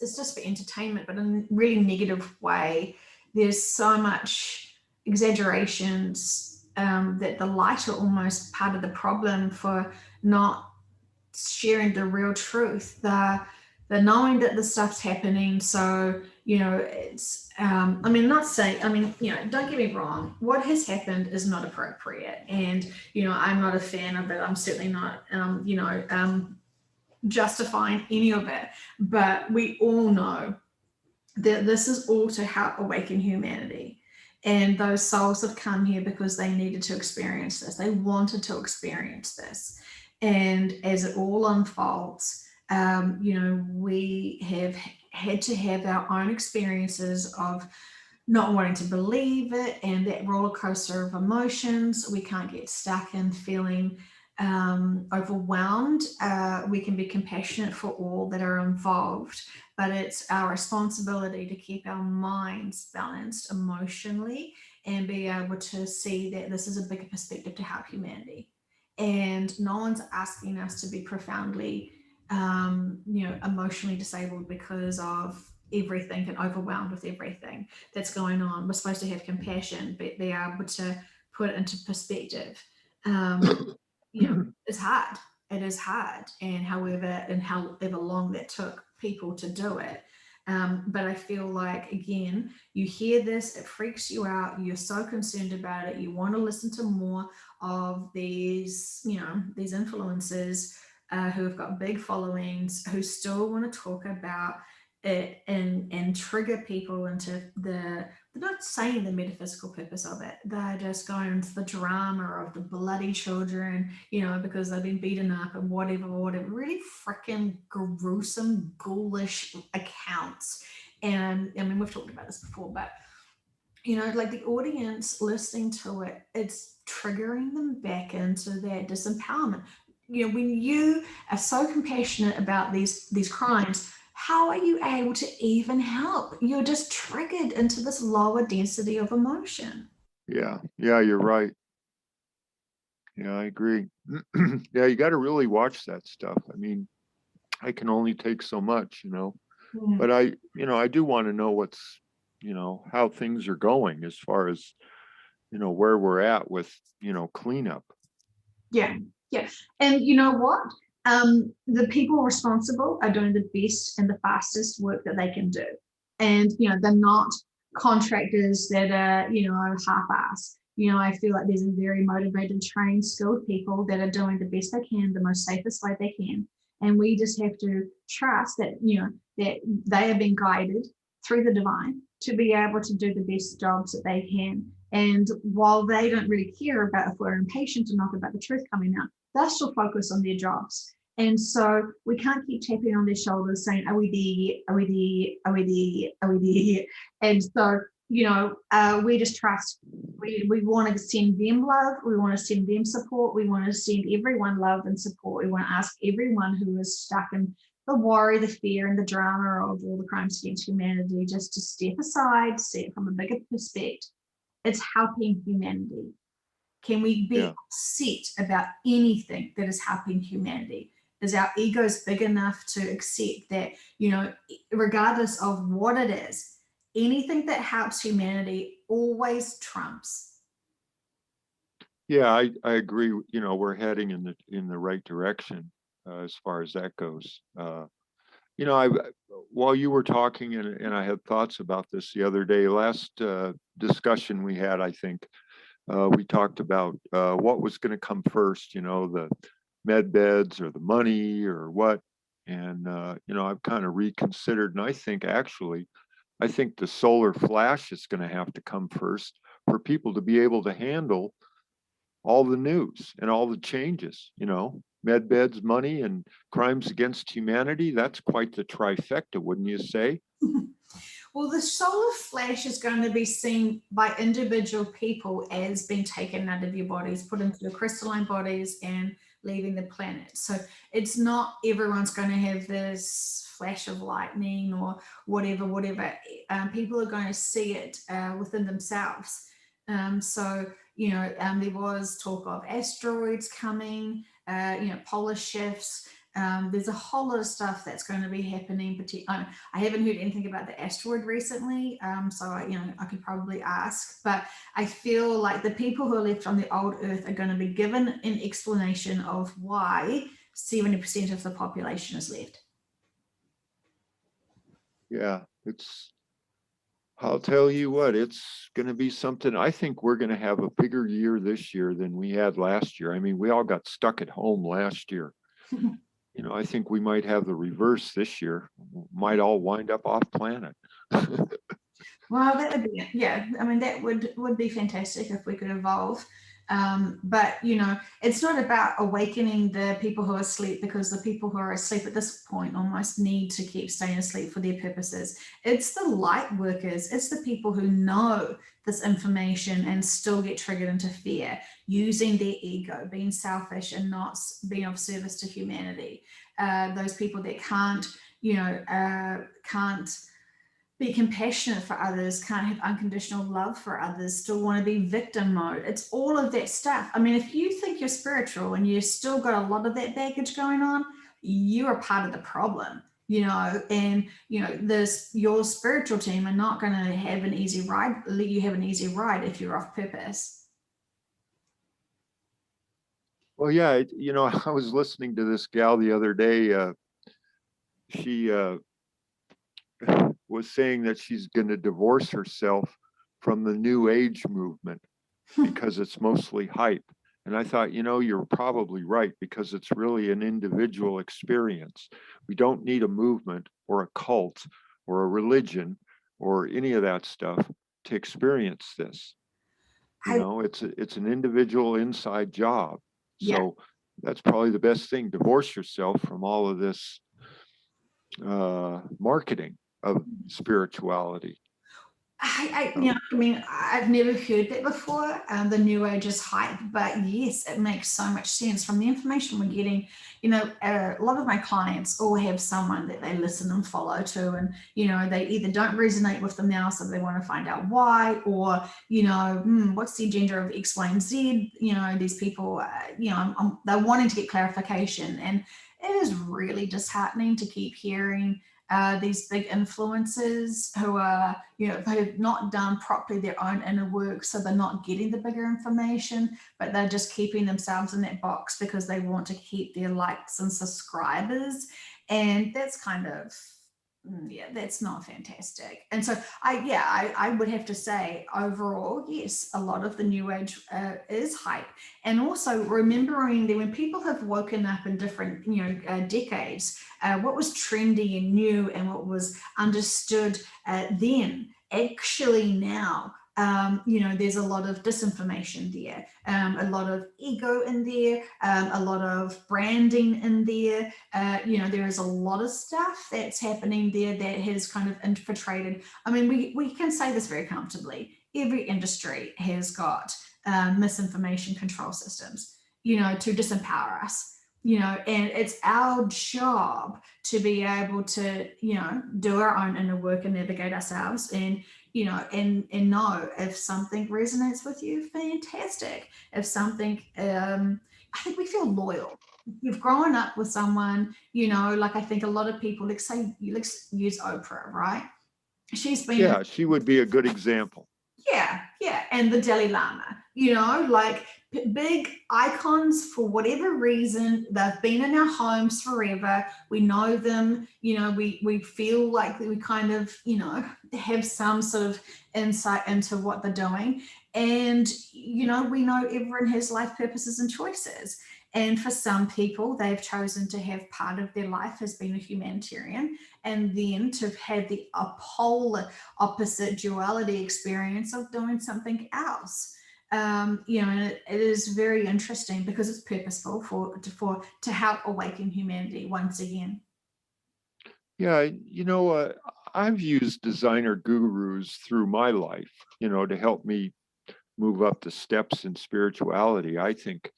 it's just for entertainment, but in a really negative way. There's so much exaggerations that the light are almost part of the problem for not sharing the real truth. The knowing that the stuff's happening. So, it's, not saying, don't get me wrong, what has happened is not appropriate. And, I'm not a fan of it. I'm certainly not, justifying any of it. But we all know that this is all to help awaken humanity. And those souls have come here because they needed to experience this. They wanted to experience this. And as it all unfolds, we have had to have our own experiences of not wanting to believe it, and that roller coaster of emotions. We can't get stuck in feeling overwhelmed. We can be compassionate for all that are involved, but it's our responsibility to keep our minds balanced emotionally and be able to see that this is a bigger perspective to help humanity. And no one's asking us to be profoundly, emotionally disabled because of everything and overwhelmed with everything that's going on. We're supposed to have compassion, but be able to put it into perspective. It's hard. It is hard. And however long that took people to do it. But I feel like, again, you hear this, it freaks you out. You're so concerned about it. You want to listen to more of these influencers who have got big followings, who still want to talk about it and trigger people into they're not saying the metaphysical purpose of it. They're just going into the drama of the bloody children, because they've been beaten up and whatever, really freaking gruesome, ghoulish accounts. And we've talked about this before, but like the audience listening to it, it's triggering them back into that disempowerment. When you are so compassionate about these crimes, how are you able to even help? You're just triggered into this lower density of emotion. Yeah, yeah, you're right. Yeah, I agree. Yeah, you got to really watch that stuff. I mean, I can only take so much, Mm. but I do want to know how things are going as far as, where we're at with, cleanup. Yeah, yeah. And you know what? The people responsible are doing the best and the fastest work that they can do. And, they're not contractors that are, half-ass. I feel like there's a very motivated, trained, skilled people that are doing the best they can, the most safest way they can. And we just have to trust that, that they are being guided through the divine to be able to do the best jobs that they can. And while they don't really care about if we're impatient or not about the truth coming out, they're still focused on their jobs. And so we can't keep tapping on their shoulders saying, are we there yet? Are we there? Are we there? Are we there yet? And so, we just trust. We want to send them love. We want to send them support. We want to send everyone love and support. We want to ask everyone who is stuck in the worry, the fear, and the drama of all the crimes against humanity just to step aside, see it from a bigger perspective. It's helping humanity. Can we be Yeah. upset about anything that is helping humanity? Is our egos big enough to accept that, regardless of what it is, anything that helps humanity always trumps? Yeah, I agree. We're heading in the right direction as far as that goes. I while you were talking and I had thoughts about this the other day, last discussion we had, I think we talked about what was going to come first, the med beds or the money or what. And, I've kind of reconsidered. And I think the solar flash is going to have to come first for people to be able to handle all the news and all the changes, med beds, money, and crimes against humanity. That's quite the trifecta, wouldn't you say? Well, the solar flash is going to be seen by individual people as being taken out of your bodies, put into your crystalline bodies, and leaving the planet. So it's not everyone's going to have this flash of lightning or whatever. People are going to see it within themselves. There was talk of asteroids coming, polar shifts. There's a whole lot of stuff that's going to be happening. I haven't heard anything about the asteroid recently, so I could probably ask. But I feel like the people who are left on the old Earth are going to be given an explanation of why 70% of the population is left. Yeah, I'll tell you what, it's going to be something. I think we're going to have a bigger year this year than we had last year. I mean, we all got stuck at home last year. I think we might have the reverse this year. Might all wind up off planet. Well, that would be, yeah. I mean, that would be fantastic if we could evolve. But it's not about awakening the people who are asleep, because the people who are asleep at this point almost need to keep staying asleep for their purposes. It's the light workers. It's the people who know this information and still get triggered into fear, using their ego, being selfish and not being of service to humanity. Those people that can't be compassionate for others, can't have unconditional love for others, still want to be victim mode. It's all of that stuff. I mean, if you think you're spiritual and you've still got a lot of that baggage going on, you are part of the problem, and your spiritual team are not going to have an easy ride, let you have an easy ride if you're off purpose. Well, yeah, I was listening to this gal the other day. She was saying that she's going to divorce herself from the new age movement because it's mostly hype. And I thought, you're probably right, because it's really an individual experience. We don't need a movement or a cult or a religion or any of that stuff to experience this. I, It's an individual inside job. yeah. So that's probably the best thing. Divorce yourself from all of this marketing of spirituality. You So, know, I mean, I've never heard that before, the New Age's hype, but yes, it makes so much sense from the information we're getting. You know, a lot of my clients all have someone that they listen and follow to, and, you know, they either don't resonate with them now, so they want to find out why, or, you know, what's the agenda of X, Y, and Z? You know, these people, you know, they're wanting to get clarification. And it is really disheartening to keep hearing these big influencers who are, you know, who've not done properly their own inner work, so they're not getting the bigger information, but they're just keeping themselves in that box because they want to keep their likes and subscribers. And that's kind of, yeah, that's not fantastic. And so I would have to say overall, yes, a lot of the new age is hype. And also remembering that when people have woken up in different, you know, decades, what was trendy and new and what was understood then, actually now, you know, there's a lot of disinformation there, a lot of ego in there, a lot of branding in there. You know, there is a lot of stuff that's happening there that has kind of infiltrated. I mean, we can say this very comfortably. Every industry has got misinformation control systems, you know, to disempower us. You know, and it's our job to be able to, you know, do our own inner work and navigate ourselves, and, you know, and know if something resonates with you, fantastic. If something, I think we feel loyal. You've grown up with someone, you know, like I think a lot of people, let's use Oprah, right? She's been yeah, she would be a good example. yeah, and the Dalai Lama, you know, like big icons for whatever reason. They've been in our homes forever. We know them, you know, we feel like we kind of, you know, have some sort of insight into what they're doing. And, you know, we know everyone has life purposes and choices. And for some people, they've chosen to have part of their life as being a humanitarian, and then to have the polar opposite duality experience of doing something else. You know, and it is very interesting because it's purposeful for to help awaken humanity once again. Yeah, I've used designer gurus through my life, to help me move up the steps in spirituality. I think,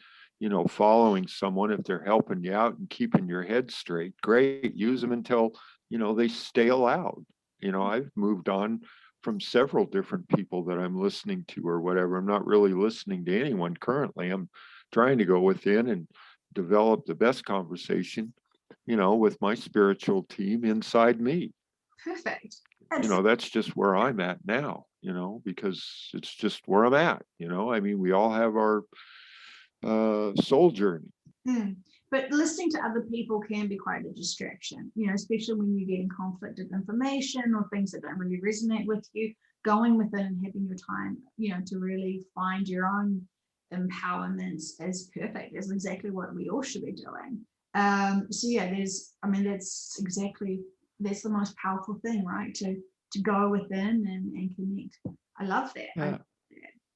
following someone, if they're helping you out and keeping your head straight, great. Use them until, they stale out. I've moved on from several different people that I'm listening to or whatever. I'm not really listening to anyone currently. I'm trying to go within and develop the best conversation, with my spiritual team inside me. Perfect. That's just where I'm at now, because it's just where I'm at. I mean, we all have our soul journey. Mm. But listening to other people can be quite a distraction, you know, especially when you get in conflict of information or things that don't really resonate with you. Going within and having your time, you know, to really find your own empowerment is perfect. Is exactly what we all should be doing. So yeah, I mean, that's the most powerful thing, right? To go within and connect. I love that. I Yeah. love that.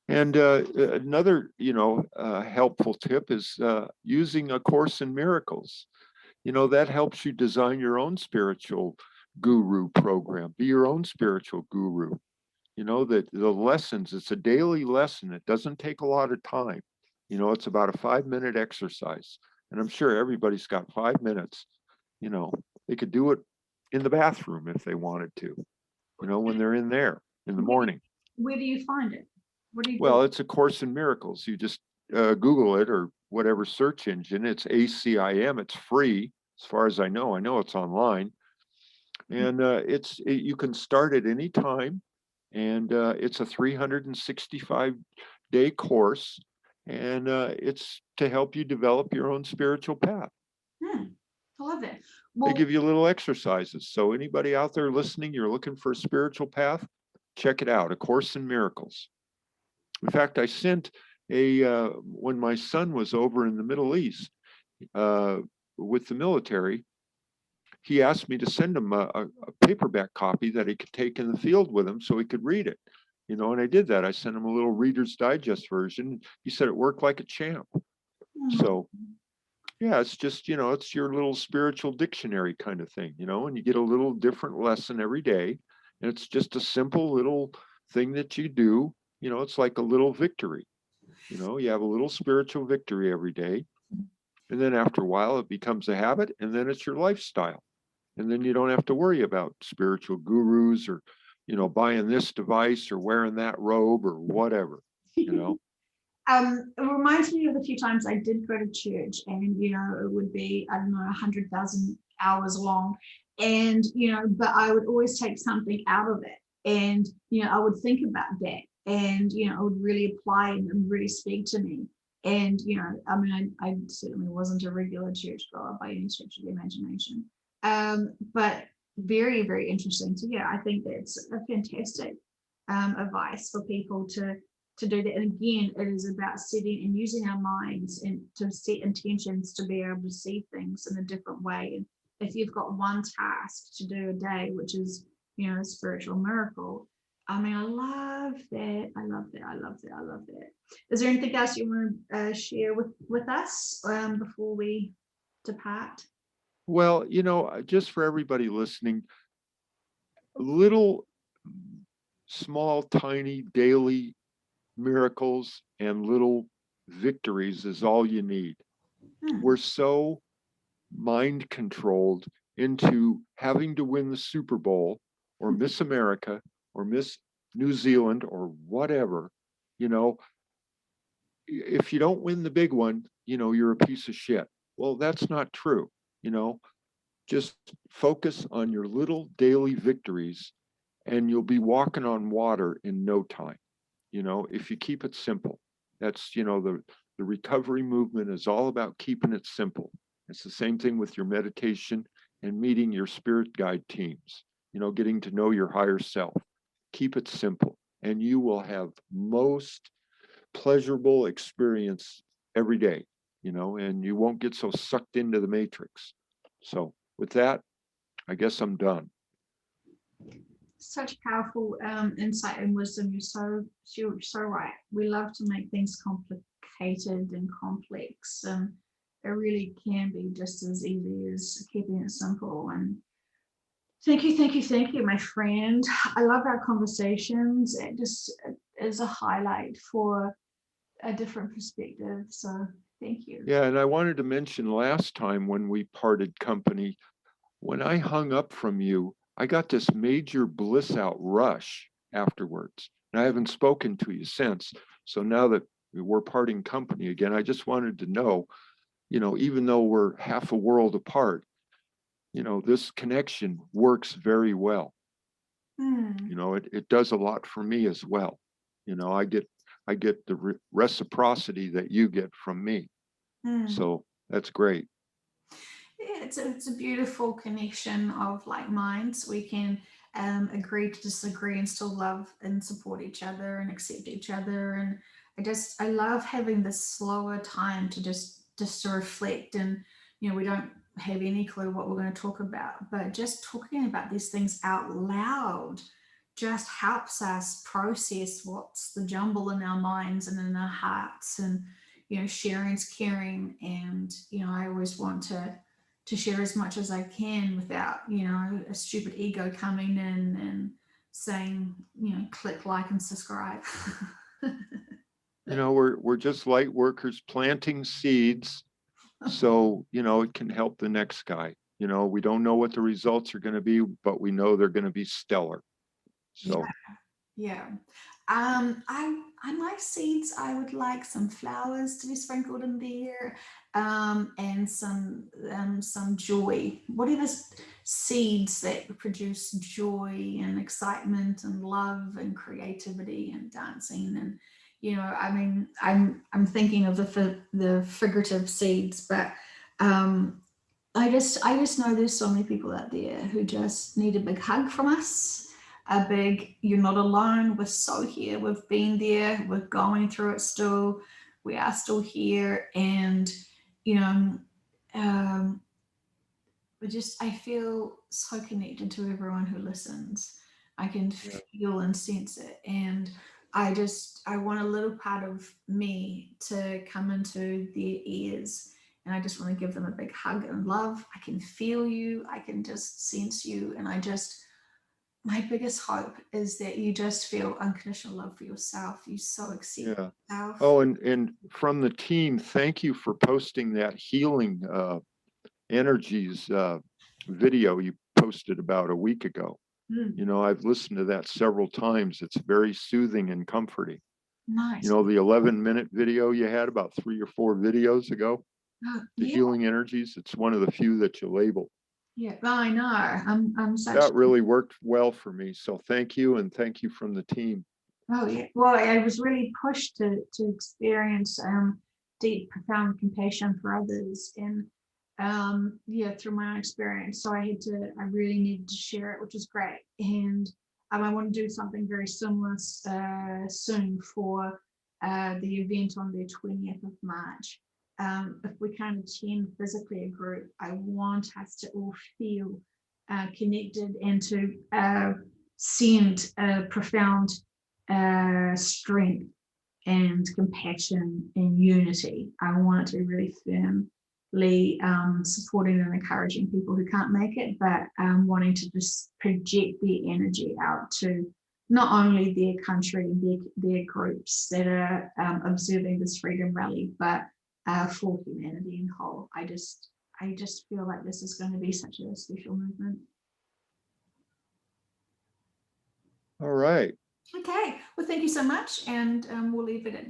And another, helpful tip is using A Course in Miracles. That helps you design your own spiritual guru program. Be your own spiritual guru. That the lessons, it's a daily lesson. It doesn't take a lot of time. It's about a 5-minute exercise. And I'm sure everybody's got 5 minutes. They could do it in the bathroom if they wanted to, when they're in there in the Where do, morning. where do you find it? What do you do? Well, it's A Course in Miracles. You just Google it or whatever search engine. It's ACIM. It's free, as far as I know. I know it's online, and you can start at any time, and it's a 365-day course, and it's to help you develop your own spiritual path. Hmm, I love it. They Well, give you little exercises. So anybody out there listening, you're looking for a spiritual path, check it out. A Course in Miracles. In fact, I sent when my son was over in the Middle East uh, with the military, he asked me to send him a paperback copy that he could take in the field with him so he could read it. And I did that. I sent him a little Reader's Digest version. He said it worked like a champ. hmm, So yeah, it's just, it's your little spiritual dictionary kind of thing, and you get a little different lesson every day. And it's just a simple little thing that you do, it's like a little victory. You have a little spiritual victory every day. And then after a while, it becomes a habit, and then it's your lifestyle. And then you don't have to worry about spiritual gurus or, buying this device or wearing that robe or whatever, you know. It reminds me of the few times I did go to church, and it would be, I don't know, 100,000 hours long, and but I would always take something out of it, and I would think about that, and it would really apply and really speak to me. And I mean, I certainly wasn't a regular churchgoer by any stretch of the imagination, but very, very interesting. So yeah, I think that's a fantastic advice for people to do that. And again, it is about setting and using our minds and to set intentions to be able to see things in a different way. And if you've got one task to do a day, which is, a spiritual miracle, I mean, I love that. I love that. I love that. I love that. Is there anything else you want to share with us before we depart? Well, just for everybody listening, little, small, tiny daily miracles and little victories is all you need. We're so mind controlled into having to win the Super Bowl or Miss America or Miss New Zealand or whatever. If you don't win the big one, you're a piece of shit. Well, that's not true. Just focus on your little daily victories and you'll be walking on water in no time. If you keep it simple. That's, the recovery movement is all about keeping it simple. It's the same thing with your meditation and meeting your spirit guide teams, getting to know your higher self. Keep it simple and you will have most pleasurable experience every day, and you won't get so sucked into the matrix. So with that, I guess I'm done. Such powerful insight and wisdom. You're so right. We love to make things complicated and complex, and it really can be just as easy as keeping it simple. And thank you, my friend. I love our conversations. It just is a highlight for a different perspective. So thank you. Yeah, and I wanted to mention last time when we parted company, when I hung up from you, I got this major bliss out rush afterwards. And I haven't spoken to you since. So now that we're parting company again, I just wanted to know, even though we're half a world apart, this connection works very well. It does a lot for me as well. I get the reciprocity that you get from me. So that's great. Yeah, it's a beautiful connection of like minds. We can agree to disagree and still love and support each other and accept each other. And I love having this slower time to just to reflect. And we don't have any clue what we're going to talk about, but just talking about these things out loud just helps us process what's the jumble in our minds and in our hearts. And sharing's caring. And I always want to share as much as I can without, a stupid ego coming in and saying, click, like, and subscribe. We're just light workers planting seeds, so it can help the next guy. We don't know what the results are going to be, but we know they're going to be stellar. So yeah. I my seeds, I would like some flowers to be sprinkled in there, and some joy. Whatever seeds that produce joy and excitement and love and creativity and dancing. And I mean, I'm thinking of the figurative seeds, but I just know there's so many people out there who just need a big hug from us. A big, you're not alone. We're so here. We've been there. We're going through it still. We are still here. And, you know, um, I feel so connected to everyone who listens. I can feel and sense it. And I want a little part of me to come into their ears. And I just want to give them a big hug and love. I can feel you. I can just sense you. And I just my biggest hope is that you just feel unconditional love for yourself. You so accept Yeah. yourself. Oh, and from the team, thank you for posting that healing energies video you posted about a week ago. Mm, You know, I've listened to that several times. It's very soothing and comforting. You nice. know, the 11-minute video you had about 3 or 4 videos ago, the Yeah, healing energies, it's one of the few that you label. yeah. I know. I'm such. That really worked well for me. So thank you, and thank you from the team. Oh yeah. Well, I was really pushed to experience deep, profound compassion for others, and yeah, through my own experience. So I really needed to share it, which is great. And I want to do something very similar soon for the event on the 20th of March. If we can't attend physically a group, I want us to all feel connected and to send a profound strength and compassion and unity. I want it to be really firmly supporting and encouraging people who can't make it, but wanting to just project their energy out to not only their country and their groups that are observing this freedom rally, but for humanity in whole. I just feel like this is going to be such a special movement. All right. Okay, well, thank you so much, and we'll leave it at